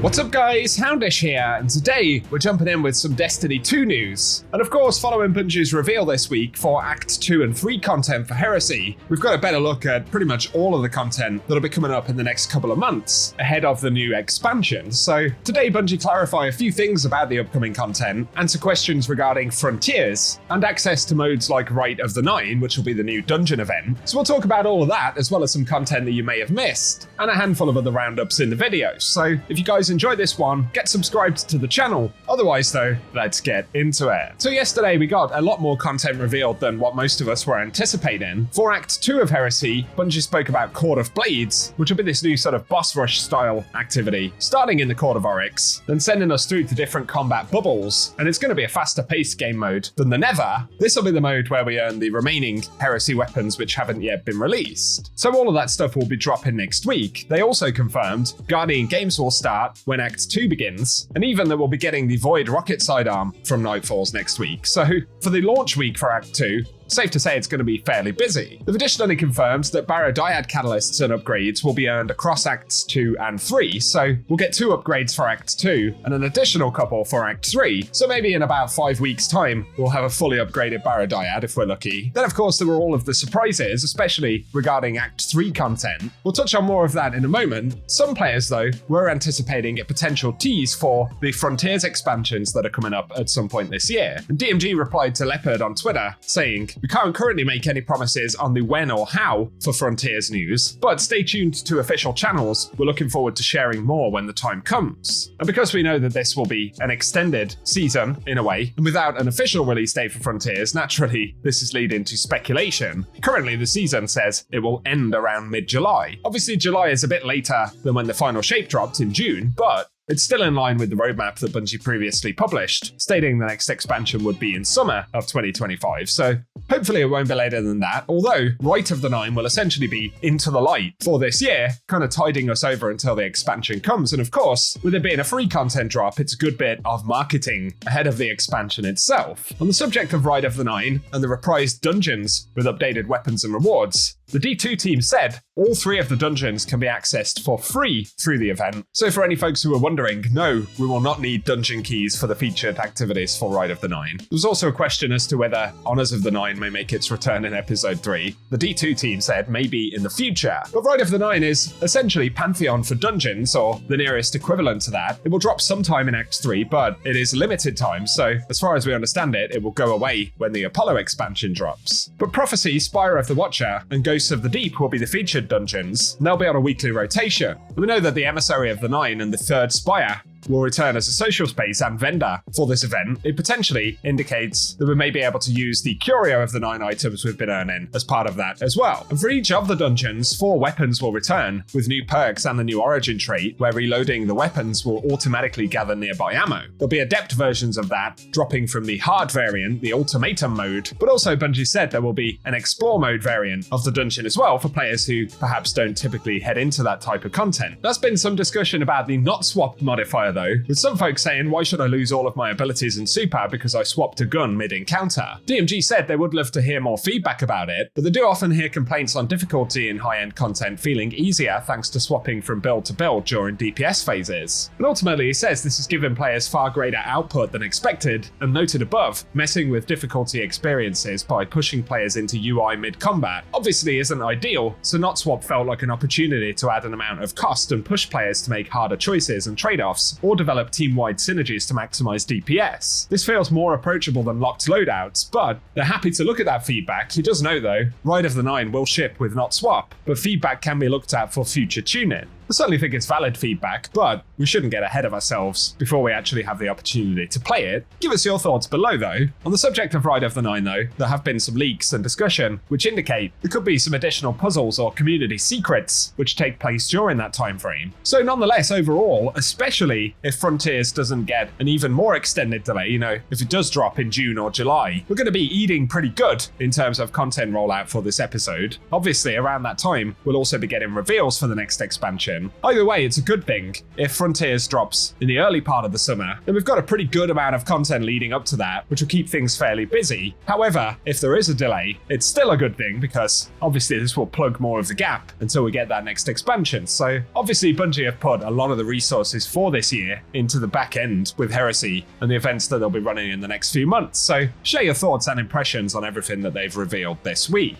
What's up guys, Houndish here, and today we're jumping in with some Destiny 2 news. And of course, following Bungie's reveal this week for Act 2 and 3 content for Heresy, we've got a better look at pretty much all of the content that'll be coming up in the next couple of months, ahead of the new expansion. So today Bungie clarify a few things about the upcoming content, answer questions regarding Frontiers, and access to modes like Rite of the Nine, which will be the new dungeon event. So we'll talk about all of that, as well as some content that you may have missed, and a handful of other roundups in the video. So if you guys enjoy this one, get subscribed to the channel. Otherwise though, let's get into it. So yesterday we got a lot more content revealed than what most of us were anticipating. For Act 2 of Heresy, Bungie spoke about Court of Blades, which will be this new sort of boss rush style activity, starting in the Court of Oryx, then sending us through to different combat bubbles, and it's going to be a faster paced game mode than the Never. This will be the mode where we earn the remaining Heresy weapons which haven't yet been released. So all of that stuff will be dropping next week. They also confirmed Guardian Games will start when Act 2 begins, and even that we'll be getting the Void rocket sidearm from Nightfalls next week. So for the launch week for Act 2, safe to say it's going to be fairly busy. They've additionally confirmed that Barodiad catalysts and upgrades will be earned across Acts 2 and 3, so we'll get 2 upgrades for Act 2 and an additional couple for Act 3. So maybe in about 5 weeks' time, we'll have a fully upgraded Barodiad if we're lucky. Then of course there were all of the surprises, especially regarding Act 3 content. We'll touch on more of that in a moment. Some players though were anticipating a potential tease for the Frontiers expansions that are coming up at some point this year. And DMG replied to Leopard on Twitter saying, "We can't currently make any promises on the when or how for Frontiers news, but stay tuned to official channels. We're looking forward to sharing more when the time comes." And because we know that this will be an extended season in a way, and without an official release date for Frontiers, naturally this is leading to speculation. Currently the season says it will end around mid-July. Obviously July is a bit later than when the final shape dropped in June, but it's still in line with the roadmap that Bungie previously published, stating the next expansion would be in summer of 2025, so hopefully it won't be later than that, although Rite of the Nine will essentially be into the light for this year, kind of tiding us over until the expansion comes. And of course, with it being a free content drop, it's a good bit of marketing ahead of the expansion itself. On the subject of Rite of the Nine and the reprised dungeons with updated weapons and rewards, the D2 team said all 3 of the dungeons can be accessed for free through the event. So for any folks who are wondering, no, we will not need dungeon keys for the featured activities for Rite of the Nine. There was also a question as to whether Honors of the Nine may make its return in Episode 3. The D2 team said maybe in the future. But Rite of the Nine is essentially Pantheon for dungeons, or the nearest equivalent to that. It will drop sometime in Act 3, but it is limited time, so as far as we understand it, it will go away when the Apollo expansion drops. But Prophecy, Spire of the Watcher, and Ghosts of the Deep will be the featured dungeons, and they'll be on a weekly rotation. And we know that the Emissary of the Nine and the Third Spire will return as a social space and vendor for this event. It potentially indicates that we may be able to use the Curio of the 9 items we've been earning as part of that as well. And for each of the dungeons, 4 weapons will return with new perks and the new origin trait, where reloading the weapons will automatically gather nearby ammo. There'll be adept versions of that, dropping from the hard variant, the ultimatum mode, but also Bungie said there will be an explore mode variant of the dungeon as well for players who perhaps don't typically head into that type of content. There's been some discussion about the not swap modifier though, with some folks saying, why should I lose all of my abilities in super because I swapped a gun mid-encounter? DMG said they would love to hear more feedback about it, but they do often hear complaints on difficulty in high-end content feeling easier thanks to swapping from build to build during DPS phases. And ultimately he says this has given players far greater output than expected, and noted above, messing with difficulty experiences by pushing players into UI mid-combat obviously isn't ideal, so not swap felt like an opportunity to add an amount of cost and push players to make harder choices and trade-offs, or develop team-wide synergies to maximize DPS. This feels more approachable than locked loadouts, but they're happy to look at that feedback. He does know though, Rite of the Nine will ship with not swap, but feedback can be looked at for future tuning. I certainly think it's valid feedback, but we shouldn't get ahead of ourselves before we actually have the opportunity to play it. Give us your thoughts below though. On the subject of Rite of the Nine though, there have been some leaks and discussion which indicate there could be some additional puzzles or community secrets which take place during that time frame. So nonetheless, overall, especially if Frontiers doesn't get an even more extended delay, if it does drop in June or July, we're going to be eating pretty good in terms of content rollout for this episode. Obviously, around that time, we'll also be getting reveals for the next expansion, expansion. Either way, it's a good thing. If Frontiers drops in the early part of the summer, then we've got a pretty good amount of content leading up to that, which will keep things fairly busy. However, if there is a delay, it's still a good thing because obviously this will plug more of the gap until we get that next expansion. So obviously Bungie have put a lot of the resources for this year into the back end with Heresy and the events that they'll be running in the next few months. So share your thoughts and impressions on everything that they've revealed this week.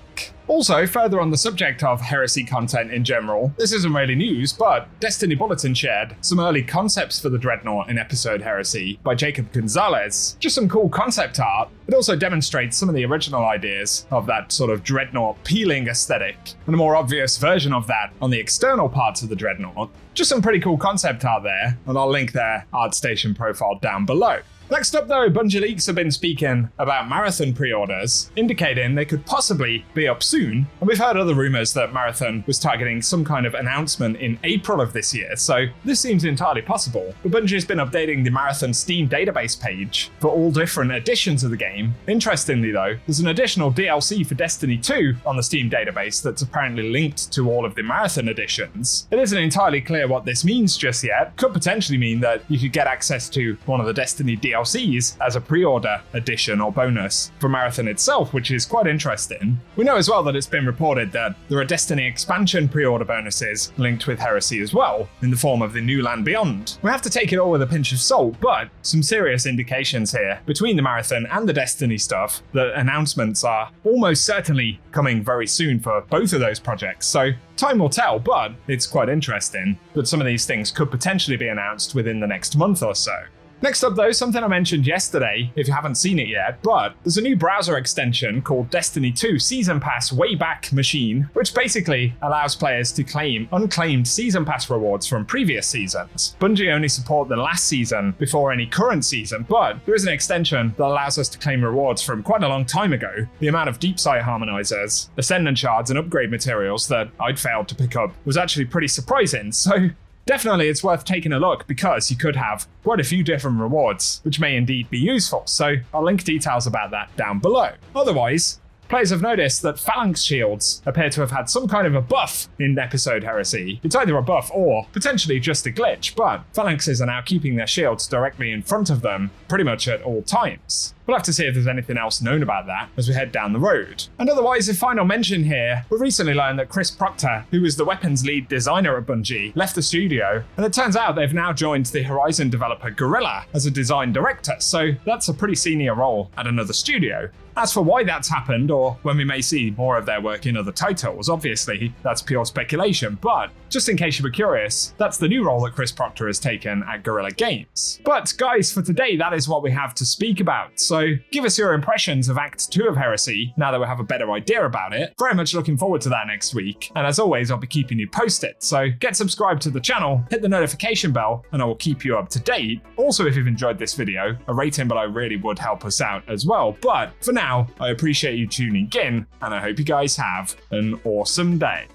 Also, further on the subject of Heresy content in general, this isn't really news, but Destiny Bulletin shared some early concepts for the Dreadnought in episode Heresy by Jacob Gonzalez. Just some cool concept art. It also demonstrates some of the original ideas of that sort of Dreadnought peeling aesthetic, and a more obvious version of that on the external parts of the Dreadnought. Just some pretty cool concept art there, and I'll link their ArtStation profile down below. Next up though, Bungie leaks have been speaking about Marathon pre-orders, indicating they could possibly be up soon. And we've heard other rumors that Marathon was targeting some kind of announcement in April of this year, so this seems entirely possible. But Bungie's been updating the Marathon Steam database page for all different editions of the game. Interestingly though, there's an additional DLC for Destiny 2 on the Steam database that's apparently linked to all of the Marathon editions. It isn't entirely clear what this means just yet. Could potentially mean that you could get access to one of the Destiny DLCs as a pre-order edition or bonus for Marathon itself, which is quite interesting. We know as well that it's been reported that there are Destiny expansion pre-order bonuses linked with Heresy as well, in the form of the New Land Beyond. We have to take it all with a pinch of salt, but some serious indications here between the Marathon and the Destiny stuff that announcements are almost certainly coming very soon for both of those projects. So time will tell, but it's quite interesting that some of these things could potentially be announced within the next month or so. Next up though, something I mentioned yesterday, if you haven't seen it yet, but there's a new browser extension called Destiny 2 Season Pass Wayback Machine, which basically allows players to claim unclaimed Season Pass rewards from previous seasons. Bungie only support the last season before any current season, but there is an extension that allows us to claim rewards from quite a long time ago. The amount of deep sight harmonizers, Ascendant shards and upgrade materials that I'd failed to pick up was actually pretty surprising, so definitely it's worth taking a look because you could have quite a few different rewards, which may indeed be useful, so I'll link details about that down below. Otherwise, players have noticed that Phalanx shields appear to have had some kind of a buff in episode Heresy. It's either a buff or potentially just a glitch, but Phalanxes are now keeping their shields directly in front of them pretty much at all times. We'll have to see if there's anything else known about that as we head down the road. And otherwise, a final mention here, we recently learned that Chris Proctor, who was the weapons lead designer at Bungie, left the studio, and it turns out they've now joined the Horizon developer Guerrilla as a design director, so that's a pretty senior role at another studio. As for why that's happened, or when we may see more of their work in other titles, obviously that's pure speculation, but just in case you were curious, that's the new role that Chris Proctor has taken at Guerrilla Games. But guys, for today, that is what we have to speak about, so give us your impressions of Act 2 of Heresy, now that we have a better idea about it. Very much looking forward to that next week, and as always, I'll be keeping you posted, so get subscribed to the channel, hit the notification bell, and I will keep you up to date. Also, if you've enjoyed this video, a rating below really would help us out as well, but for now, I appreciate you tuning in, and I hope you guys have an awesome day.